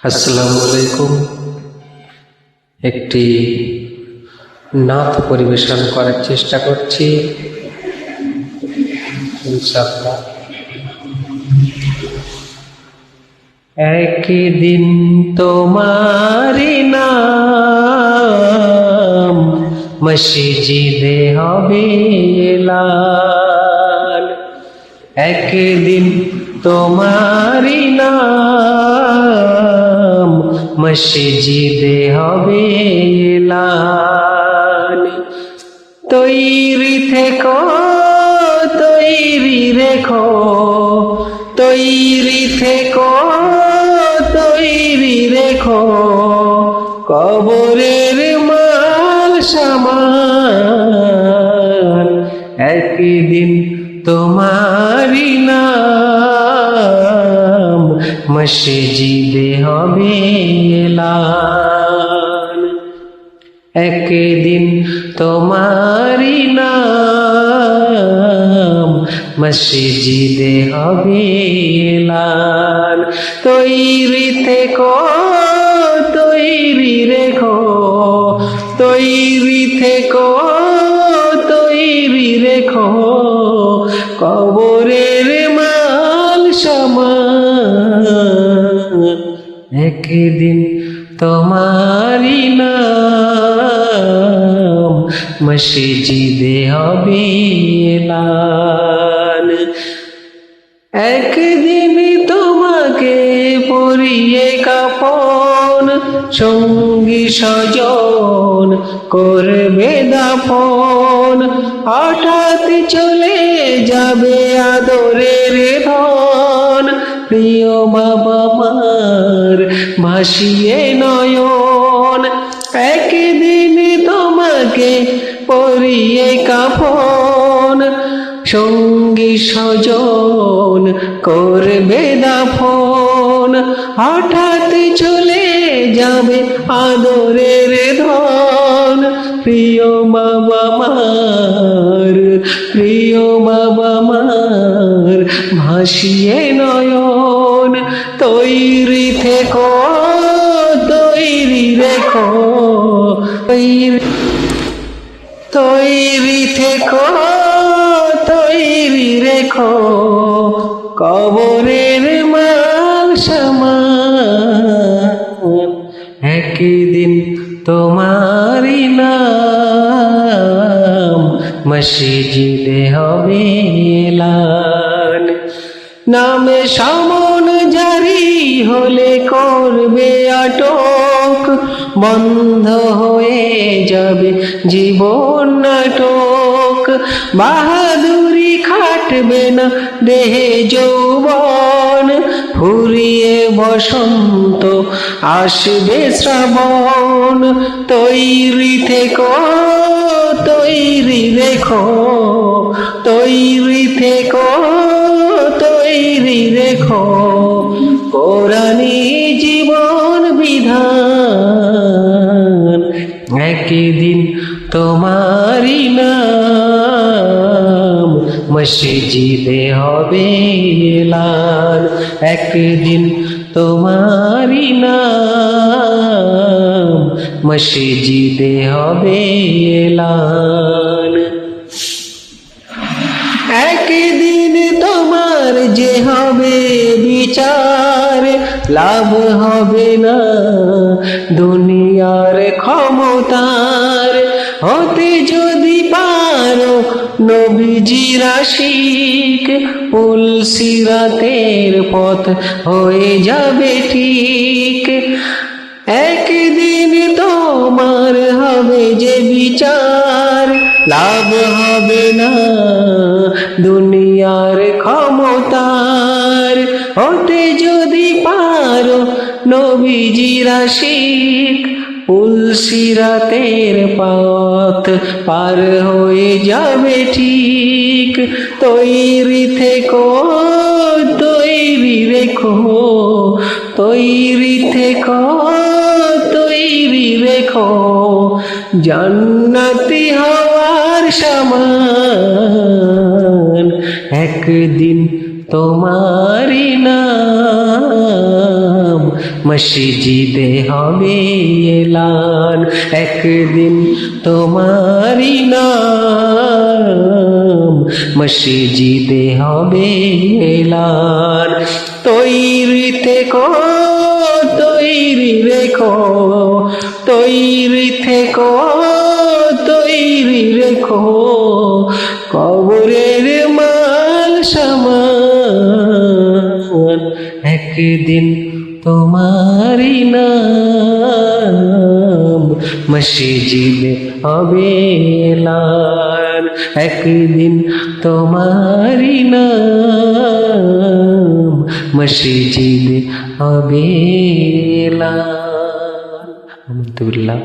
আসসালামু আলাইকুম। একটি নাত পরিবেশন করার চেষ্টা করছি ইনশাআল্লাহ। একদিন তোমারি নাম মসজিদে হবে এলান। একদিন তোমারি নাম মসজিদে হবে এলান। তৈরি থেকো, তৈরি রেখো, তৈরি থেকো, তৈরি রেখো, কবরের মাল সামান। একদিন তোমারি নাম মসজিদে হবে এলান। একদিন তোমারি নাম মসজিদে হবে এলান। তৈরি থেকো, তৈরি রেখো, তৈরি থেকো, তৈরি রেখো, কবরের মাল সামান। একদিন তোমারি নাম মসজিদে হবে এলান। একদিন তোমাকে পরিয়ে কাফন, সঙ্গী স্বজন করবে দাফন। হঠাৎ চলে যাবে আদরের ধন, প্রিয় বাবা মার ভাসিয়ে নয়ন। একদিন তোমাকে পরিয়ে কাফন, সঙ্গী স্বজন করবে দাফন। হঠাৎ চলে যাবে আদরের ধন, প্রিয় বাবা মার, প্রিয় বাবা মার ভাসিয়ে নয়ন। তৈরি থেকো, তৈরি রেখো, তৈরি থেকো, তৈরি রেখো, কবরের মাল সামান। একদিন তোমারি নাম মসজিদে হবে এলান। নামে সামন জারি হলে করবে আটক, বন্ধ হয়ে যাবে জীবন নাটক। বাহাদুরি খাটবে না দেহে যৌবন, ফুরিয়ে বসন্ত আসবে শ্রাবণ। তৈরি থেকো, তৈরি রেখো, তৈরি থেকো, তৈরি রেখো, কোরআনী জীবন বিধান। একদিন তোমারি নাম মসজিদে হবে এলান। একদিন তোমারি নাম মসজিদে হবে এলান। একদিন তোমার যে হবে বিচার, লাভ হবে না দুনিয়ার ক্ষমতার। হতে যদি পারো নবীজির আশিক, পুল সিরাতের পথ হয়ে যাবে ঠিক। একদিন তোমার হবে যে বিচার, লাভ হবে না দুনিয়ার ক্ষমতার। হতে যদি পারো নবীজির আশিক, পুল সিরাতের পথ পার হয়ে যাবে ঠিক। তৈরি থেকো, তৈরি রেখো, তৈরি থেকো, তৈরি রেখো, জান্নাতি হওয়ার সামান। একদিন তোমারি নাম মসজিদে হবে এলান, একদিন তোমারি নাম মসজিদে হবে এলান। তৈরি থেকো, তৈরি রেখো, তৈরি থেকো, তৈরি রেখো, কবরের মাল সামান, একদিন তোমারি নাম মসজিদে হবে এলান, একদিন তোমারি নাম মসজিদে হবে এলান। আলহামদুলিল্লাহ।